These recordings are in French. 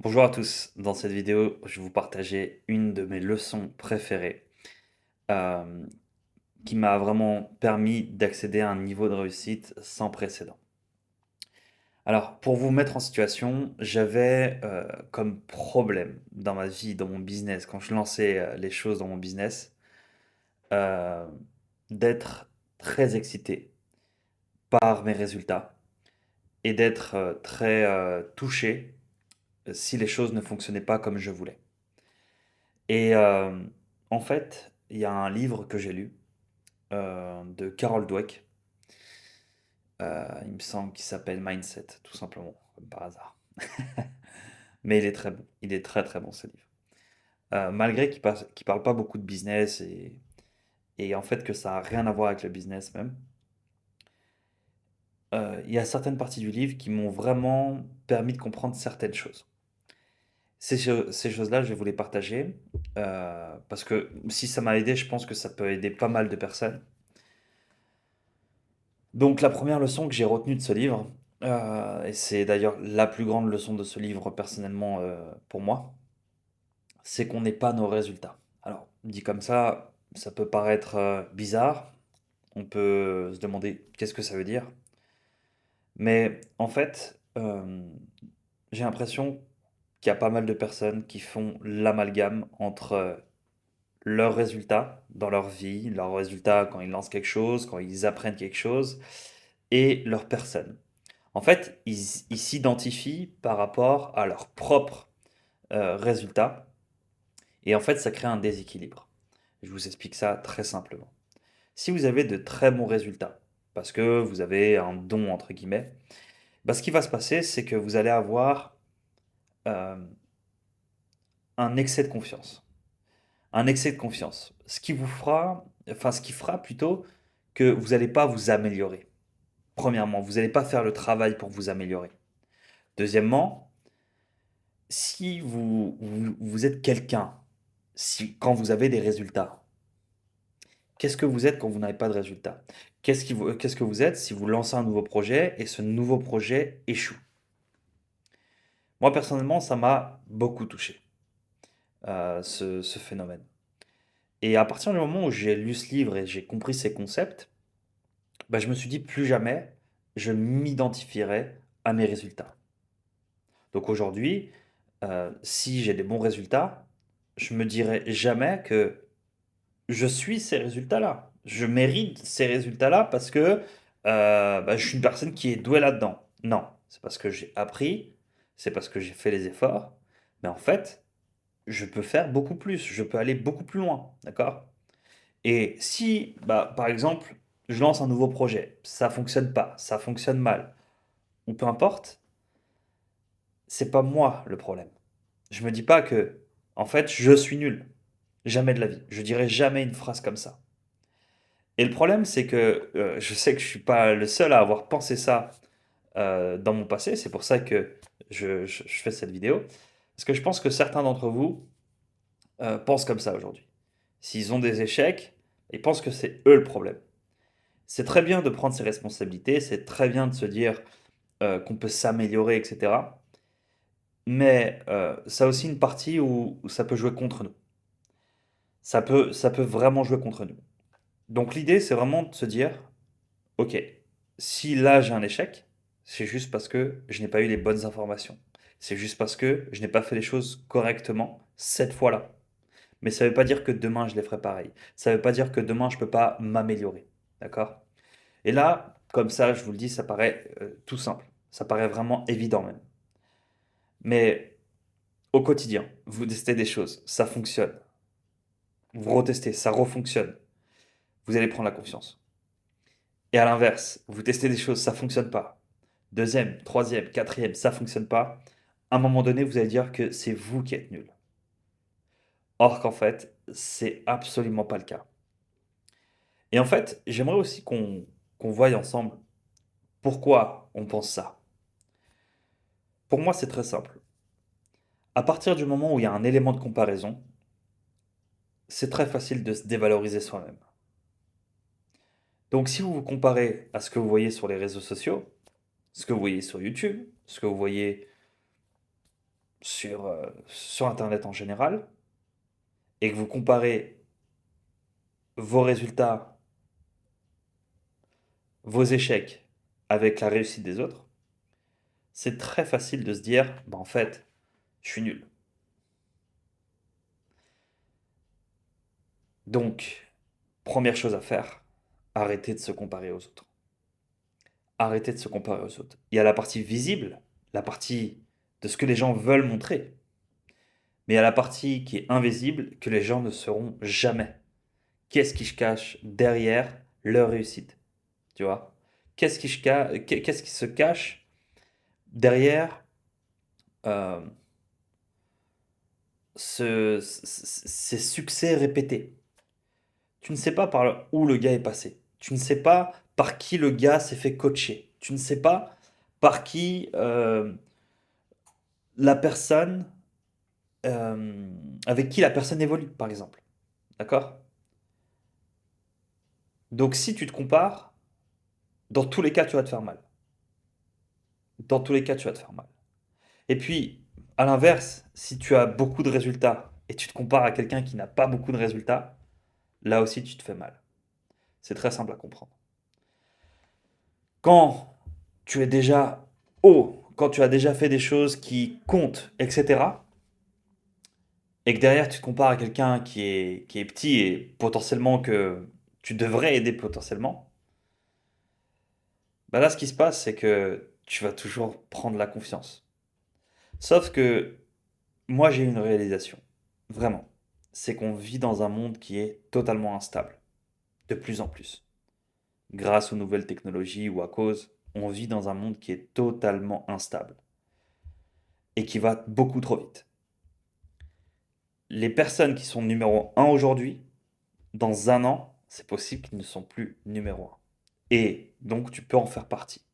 Bonjour à tous, dans cette vidéo, je vais vous partager une de mes leçons préférées euh, qui m'a vraiment permis d'accéder à un niveau de réussite sans précédent. Alors, pour vous mettre en situation, j'avais comme problème dans ma vie, dans mon business, quand je lançais les choses dans mon business, euh, d'être très excité par mes résultats et d'être très touché si les choses ne fonctionnaient pas comme je voulais. Et en fait, il y a un livre que j'ai lu de Carol Dweck, il me semble qu'il s'appelle Mindset, tout simplement, comme par hasard. Mais il est très bon, il est très très bon ce livre. Malgré qu'il parle pas beaucoup de business et en fait que ça a rien à voir avec le business même, il y a certaines parties du livre qui m'ont vraiment permis de comprendre certaines choses. Ces choses-là, je vais vous les partager parce que si ça m'a aidé, je pense que ça peut aider pas mal de personnes. Donc la première leçon que j'ai retenue de ce livre, et c'est d'ailleurs la plus grande leçon de ce livre personnellement pour moi, c'est qu'on n'est pas nos résultats. Alors, dit comme ça peut paraître bizarre, on peut se demander qu'est-ce que ça veut dire, mais en fait, j'ai l'impression qu'il y a pas mal de personnes qui font l'amalgame entre leurs résultats dans leur vie, leurs résultats quand ils lancent quelque chose, quand ils apprennent quelque chose, et leur personne. En fait, ils s'identifient par rapport à leurs propres résultats et en fait, ça crée un déséquilibre. Je vous explique ça très simplement. Si vous avez de très bons résultats, parce que vous avez un don entre guillemets, bah, ce qui va se passer, c'est que vous allez avoir euh, un excès de confiance. Un excès de confiance. Ce qui fera plutôt que vous n'allez pas vous améliorer. Premièrement, vous n'allez pas faire le travail pour vous améliorer. Deuxièmement, si vous êtes quelqu'un, si, quand vous avez des résultats, qu'est-ce que vous êtes quand vous n'avez pas de résultats? Qu'est-ce que vous êtes si vous lancez un nouveau projet et ce nouveau projet échoue? Moi, personnellement, ça m'a beaucoup touché, ce phénomène. Et à partir du moment où j'ai lu ce livre et j'ai compris ces concepts, bah, je me suis dit plus jamais je m'identifierai à mes résultats. Donc aujourd'hui, si j'ai des bons résultats, je me dirai jamais que je suis ces résultats-là. Je mérite ces résultats-là parce que bah, je suis une personne qui est douée là-dedans. Non, c'est parce que j'ai appris, c'est parce que j'ai fait les efforts. Mais en fait, je peux faire beaucoup plus, je peux aller beaucoup plus loin, d'accord? Et si, bah, par exemple, je lance un nouveau projet, ça fonctionne pas, ça fonctionne mal, ou peu importe, c'est pas moi le problème. Je me dis pas que, en fait, je suis nul. Jamais de la vie. Je dirais jamais une phrase comme ça. Et le problème, c'est que je sais que je suis pas le seul à avoir pensé ça dans mon passé. C'est pour ça que je fais cette vidéo. Parce que je pense que certains d'entre vous pensent comme ça aujourd'hui. S'ils ont des échecs, ils pensent que c'est eux le problème. C'est très bien de prendre ses responsabilités, c'est très bien de se dire qu'on peut s'améliorer, etc. Mais ça a aussi une partie où ça peut jouer contre nous. Ça peut vraiment jouer contre nous. Donc l'idée, c'est vraiment de se dire, ok, si là j'ai un échec, c'est juste parce que je n'ai pas eu les bonnes informations. C'est juste parce que je n'ai pas fait les choses correctement cette fois-là. Mais ça ne veut pas dire que demain je les ferai pareil. Ça ne veut pas dire que demain je ne peux pas m'améliorer. D'accord? Et là, comme ça, je vous le dis, ça paraît tout simple. Ça paraît vraiment évident même. Mais au quotidien, vous testez des choses, ça fonctionne. Vous retestez, ça refonctionne. Vous allez prendre la confiance. Et à l'inverse, vous testez des choses, ça fonctionne pas. Deuxième, troisième, quatrième, ça fonctionne pas. À un moment donné, vous allez dire que c'est vous qui êtes nul. Or qu'en fait, c'est absolument pas le cas. Et en fait, j'aimerais aussi qu'on voie ensemble pourquoi on pense ça. Pour moi, c'est très simple. À partir du moment où il y a un élément de comparaison, c'est très facile de se dévaloriser soi-même. Donc si vous vous comparez à ce que vous voyez sur les réseaux sociaux, ce que vous voyez sur YouTube, ce que vous voyez sur Internet en général, et que vous comparez vos résultats, vos échecs avec la réussite des autres, c'est très facile de se dire, bah en fait, je suis nul. Donc, première chose à faire, arrêtez de se comparer aux autres. Arrêtez de se comparer aux autres. Il y a la partie visible, la partie de ce que les gens veulent montrer, mais il y a la partie qui est invisible que les gens ne sauront jamais. Qu'est-ce qui se cache derrière leur réussite? Tu vois? Qu'est-ce qui se cache derrière euh, ces succès répétés? Tu ne sais pas par où le gars est passé. Tu ne sais pas par qui le gars s'est fait coacher. Tu ne sais pas par qui la personne, euh, avec qui la personne évolue, par exemple. D'accord? Donc si tu te compares, dans tous les cas, tu vas te faire mal. Dans tous les cas, tu vas te faire mal. Et puis, à l'inverse, si tu as beaucoup de résultats et tu te compares à quelqu'un qui n'a pas beaucoup de résultats, là aussi, tu te fais mal. C'est très simple à comprendre. Quand tu es déjà haut, quand tu as déjà fait des choses qui comptent, etc., et que derrière tu te compares à quelqu'un qui est petit et potentiellement que tu devrais aider potentiellement, bah là ce qui se passe c'est que tu vas toujours prendre la confiance. Sauf que moi j'ai une réalisation, vraiment, c'est qu'on vit dans un monde qui est totalement instable, de plus en plus. Grâce aux nouvelles technologies ou à cause, on vit dans un monde qui est totalement instable et qui va beaucoup trop vite. Les personnes qui sont numéro un aujourd'hui, dans un an, c'est possible qu'ils ne sont plus numéro un. Et donc, tu peux en faire partie.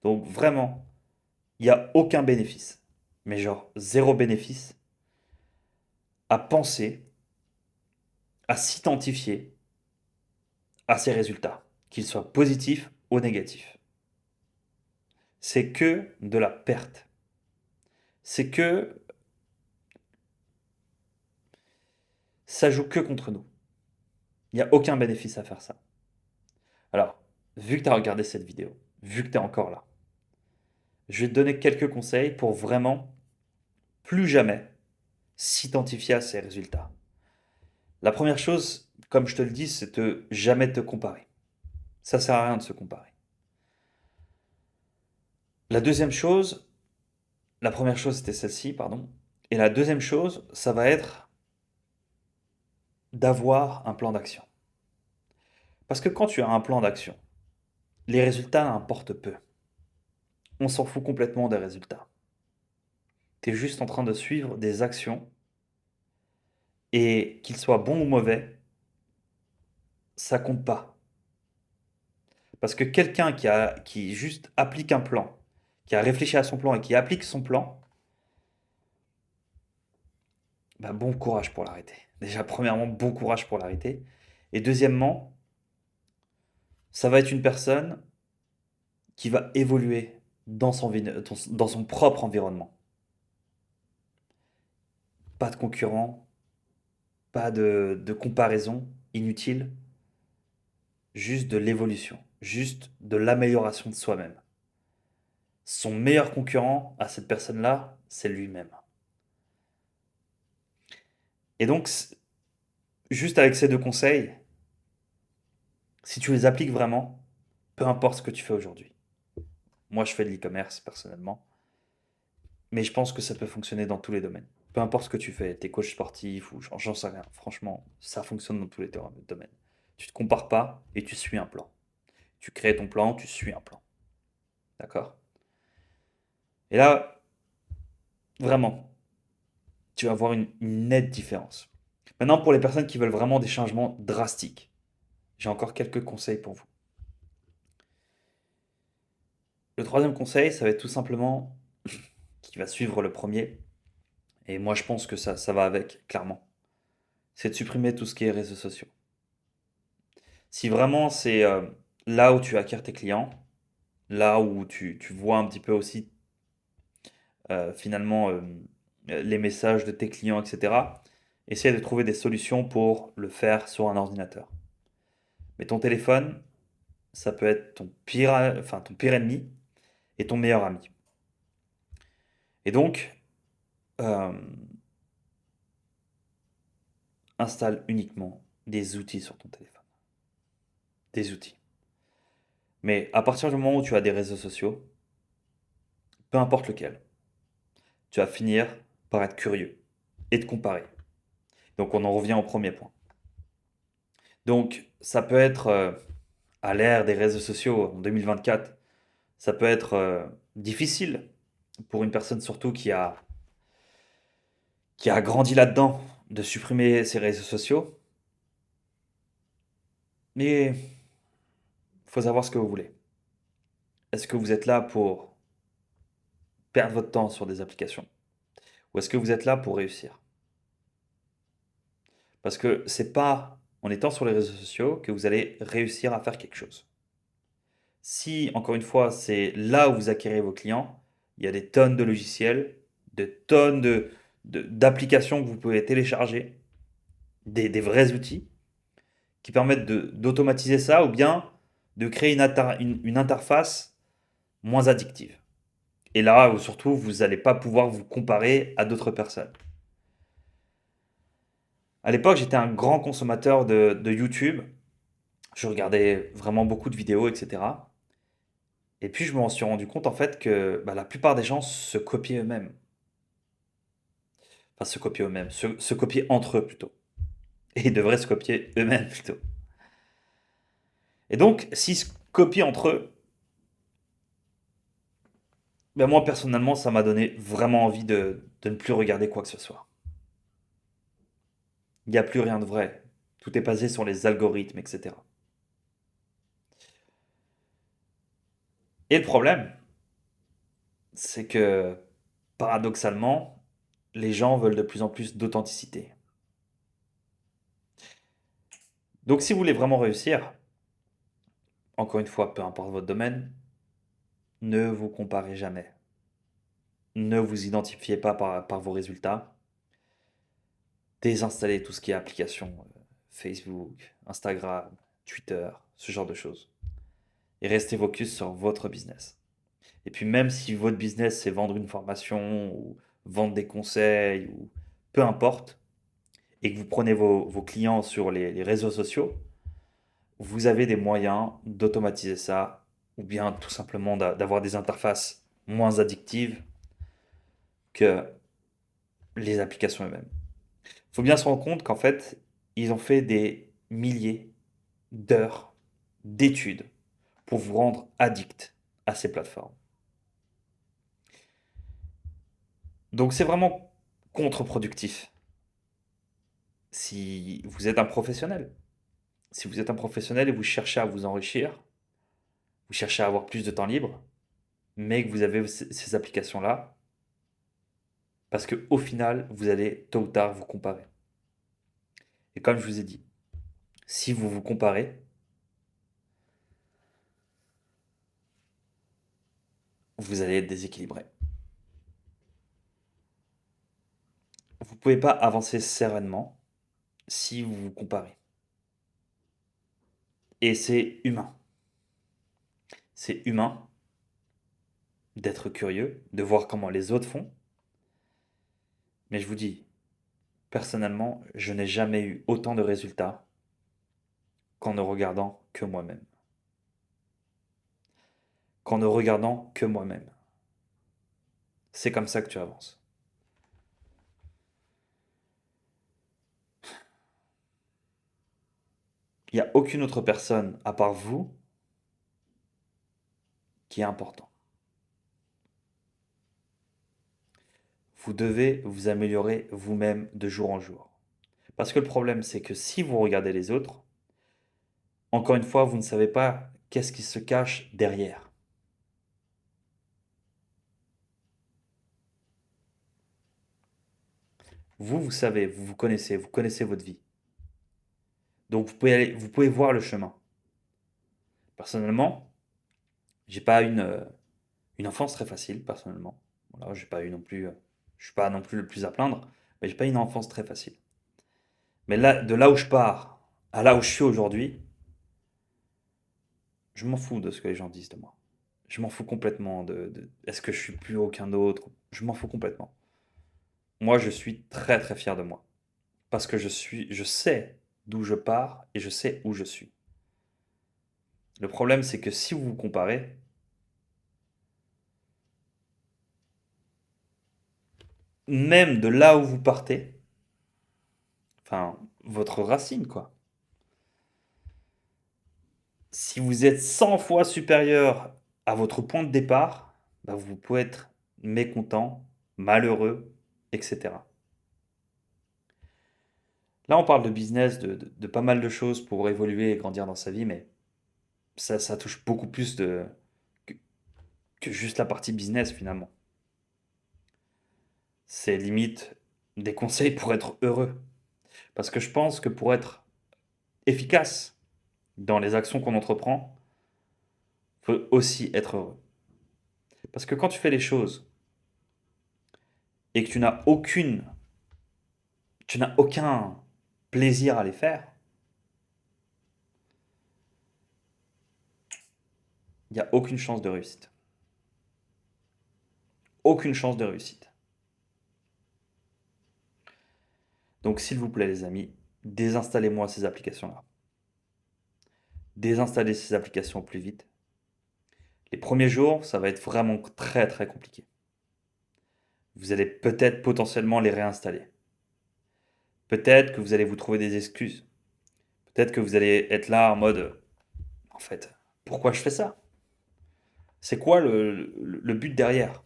Donc, vraiment, il n'y a aucun bénéfice, mais genre zéro bénéfice, à penser, à s'identifier à ces résultats, qu'ils soient positifs ou négatifs. C'est que de la perte. C'est que ça joue que contre nous. Il n'y a aucun bénéfice à faire ça. Alors, vu que tu as regardé cette vidéo, vu que tu es encore là, je vais te donner quelques conseils pour vraiment plus jamais s'identifier à ces résultats. La première chose, comme je te le dis, c'est de jamais te comparer. Ça sert à rien de se comparer. La deuxième chose, la première chose c'était celle-ci, pardon. Et la deuxième chose, ça va être d'avoir un plan d'action. Parce que quand tu as un plan d'action, les résultats importent peu. On s'en fout complètement des résultats. Tu es juste en train de suivre des actions et qu'ils soient bons ou mauvais, ça compte pas. Parce que quelqu'un qui juste applique un plan, qui a réfléchi à son plan et qui applique son plan, bah, bon courage pour l'arrêter. Déjà, premièrement, bon courage pour l'arrêter. Et deuxièmement, ça va être une personne qui va évoluer dans son propre environnement. Pas de concurrent, pas de comparaison inutile, juste de l'évolution, juste de l'amélioration de soi-même. Son meilleur concurrent à cette personne-là, c'est lui-même. Et donc, juste avec ces deux conseils, si tu les appliques vraiment, peu importe ce que tu fais aujourd'hui. Moi, je fais de l'e-commerce personnellement, mais je pense que ça peut fonctionner dans tous les domaines. Peu importe ce que tu fais, t'es coach sportif ou j'en sais rien. Franchement, ça fonctionne dans tous les domaines. Tu te compares pas et tu suis un plan. Tu crées ton plan, tu suis un plan. D'accord? Et là, vraiment, tu vas voir une nette différence. Maintenant, pour les personnes qui veulent vraiment des changements drastiques, j'ai encore quelques conseils pour vous. Le troisième conseil, ça va être tout simplement, qui va suivre le premier, et moi je pense que ça va avec, clairement, c'est de supprimer tout ce qui est réseaux sociaux. Si vraiment c'est là où tu acquiers tes clients, là où tu vois un petit peu aussi finalement les messages de tes clients, etc. Essaye de trouver des solutions pour le faire sur un ordinateur. Mais ton téléphone, ça peut être ton pire ennemi et ton meilleur ami. Et donc, euh, installe uniquement des outils sur ton téléphone. Des outils. Mais à partir du moment où tu as des réseaux sociaux, peu importe lequel, tu vas finir par être curieux et te comparer. Donc on en revient au premier point. Donc ça peut être à l'ère des réseaux sociaux en 2024, ça peut être difficile pour une personne surtout qui a grandi là-dedans de supprimer ses réseaux sociaux. Mais il faut savoir ce que vous voulez. Est-ce que vous êtes là pour perdre votre temps sur des applications? Ou est-ce que vous êtes là pour réussir? Parce que c'est pas en étant sur les réseaux sociaux que vous allez réussir à faire quelque chose. Si, encore une fois, c'est là où vous acquérez vos clients, il y a des tonnes de logiciels, des tonnes d'applications que vous pouvez télécharger, des vrais outils qui permettent d'automatiser ça ou bien de créer une interface moins addictive. Et là, surtout, vous n'allez pas pouvoir vous comparer à d'autres personnes. À l'époque, j'étais un grand consommateur de YouTube. Je regardais vraiment beaucoup de vidéos, etc. Et puis, je me suis rendu compte, en fait, que la plupart des gens se copiaient eux-mêmes. Enfin, se copiaient eux-mêmes, se copiaient entre eux plutôt. Et ils devraient se copier eux-mêmes plutôt. Et donc, s'ils se copient entre eux, moi, personnellement, ça m'a donné vraiment envie de ne plus regarder quoi que ce soit. Il n'y a plus rien de vrai. Tout est basé sur les algorithmes, etc. Et le problème, c'est que, paradoxalement, les gens veulent de plus en plus d'authenticité. Donc si vous voulez vraiment réussir, encore une fois, peu importe votre domaine, ne vous comparez jamais. Ne vous identifiez pas par vos résultats. Désinstallez tout ce qui est application, Facebook, Instagram, Twitter, ce genre de choses. Et restez focus sur votre business. Et puis même si votre business c'est vendre une formation ou vendre des conseils ou peu importe, et que vous prenez vos clients sur les réseaux sociaux, vous avez des moyens d'automatiser ça ou bien tout simplement d'avoir des interfaces moins addictives que les applications elles-mêmes. Il faut bien se rendre compte qu'en fait, ils ont fait des milliers d'heures d'études pour vous rendre addict à ces plateformes. Donc c'est vraiment contre-productif si vous êtes un professionnel. Si vous êtes un professionnel et vous cherchez à vous enrichir, vous cherchez à avoir plus de temps libre, mais que vous avez ces applications-là, parce qu'au final, vous allez tôt ou tard vous comparer. Et comme je vous ai dit, si vous vous comparez, vous allez être déséquilibré. Vous ne pouvez pas avancer sereinement si vous vous comparez. Et c'est humain. C'est humain d'être curieux, de voir comment les autres font. Mais je vous dis, personnellement, je n'ai jamais eu autant de résultats qu'en ne regardant que moi-même. Qu'en ne regardant que moi-même. C'est comme ça que tu avances. Il n'y a aucune autre personne à part vous qui est important. Vous devez vous améliorer vous-même de jour en jour. Parce que le problème, c'est que si vous regardez les autres, encore une fois, vous ne savez pas qu'est-ce qui se cache derrière. Vous, vous savez, vous vous connaissez votre vie. Donc vous pouvez voir le chemin. Personnellement, j'ai pas une enfance très facile, personnellement. Voilà, j'ai pas eu non plus, je suis pas non plus le plus à plaindre, mais j'ai pas eu une enfance très facile. Mais là, de là où je pars à là où je suis aujourd'hui, je m'en fous de ce que les gens disent de moi. Je m'en fous complètement est-ce que je suis plus haut qu'un autre? Je m'en fous complètement. Moi, je suis très très fier de moi. Parce que je sais d'où je pars et je sais où je suis. Le problème, c'est que si vous vous comparez, même de là où vous partez, enfin, votre racine, quoi. Si vous êtes 100 fois supérieur à votre point de départ, bah, vous pouvez être mécontent, malheureux, etc. Là, on parle de business, de pas mal de choses pour évoluer et grandir dans sa vie, mais ça touche beaucoup plus que, que juste la partie business finalement. C'est limite des conseils pour être heureux. Parce que je pense que pour être efficace dans les actions qu'on entreprend, il faut aussi être heureux. Parce que quand tu fais les choses et que tu n'as aucun plaisir à les faire, il n'y a aucune chance de réussite. Aucune chance de réussite. Donc s'il vous plaît les amis, désinstallez-moi ces applications-là. Désinstallez ces applications au plus vite. Les premiers jours, ça va être vraiment très très compliqué. Vous allez peut-être potentiellement les réinstaller. Peut-être que vous allez vous trouver des excuses. Peut-être que vous allez être là en mode, en fait, pourquoi je fais ça? C'est quoi le but derrière?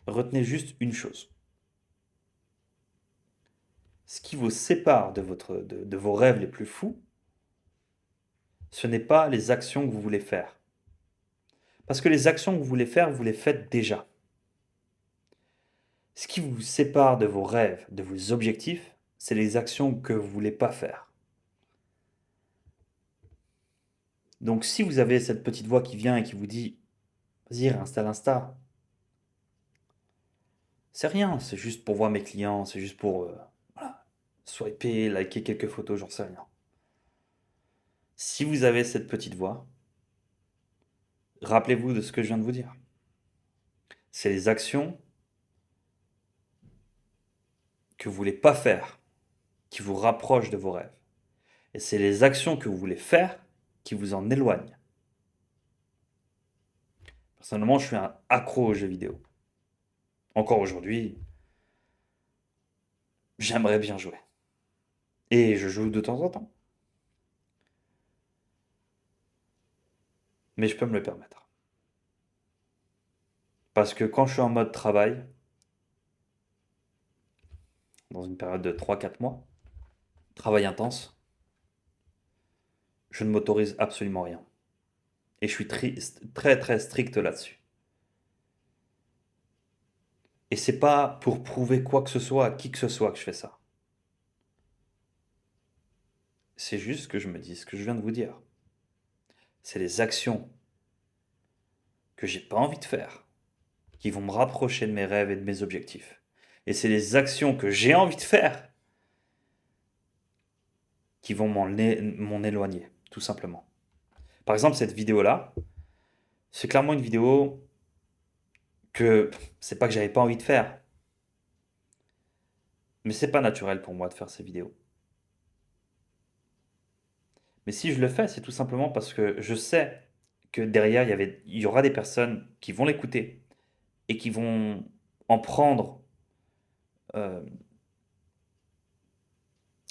Retenez juste une chose. Ce qui vous sépare de vos rêves les plus fous, ce n'est pas les actions que vous voulez faire. Parce que les actions que vous voulez faire, vous les faites déjà. Ce qui vous sépare de vos rêves, de vos objectifs, c'est les actions que vous ne voulez pas faire. Donc si vous avez cette petite voix qui vient et qui vous dit vas-y, réinstalle Insta, c'est rien, c'est juste pour voir mes clients, c'est juste pour voilà, swiper, liker quelques photos, j'en sais rien. Si vous avez cette petite voix, rappelez-vous de ce que je viens de vous dire. C'est les actions que vous voulez pas faire qui vous rapprochent de vos rêves. Et c'est les actions que vous voulez faire qui vous en éloignent. Personnellement, je suis un accro aux jeux vidéo. Encore aujourd'hui, j'aimerais bien jouer. Et je joue de temps en temps. Mais je peux me le permettre. Parce que quand je suis en mode travail, dans une période de 3 4 mois, travail intense, je ne m'autorise absolument rien. Et je suis très très strict là-dessus. Et c'est pas pour prouver quoi que ce soit à qui que ce soit que je fais ça. C'est juste que je me dis ce que je viens de vous dire. C'est les actions que j'ai pas envie de faire qui vont me rapprocher de mes rêves et de mes objectifs. Et c'est les actions que j'ai envie de faire qui vont m'en éloigner, tout simplement. Par exemple, cette vidéo-là, c'est clairement une vidéo que c'est pas que j'avais pas envie de faire, mais c'est pas naturel pour moi de faire ces vidéos. Mais si je le fais, c'est tout simplement parce que je sais que derrière, il y aura des personnes qui vont l'écouter et qui vont en prendre euh,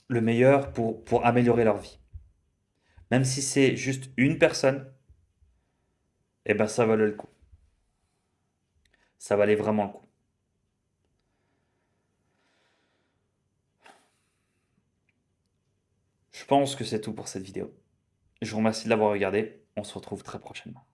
le meilleur pour améliorer leur vie. Même si c'est juste une personne, eh ben ça valait le coup. Ça valait vraiment le coup. Je pense que c'est tout pour cette vidéo. Je vous remercie de l'avoir regardé. On se retrouve très prochainement.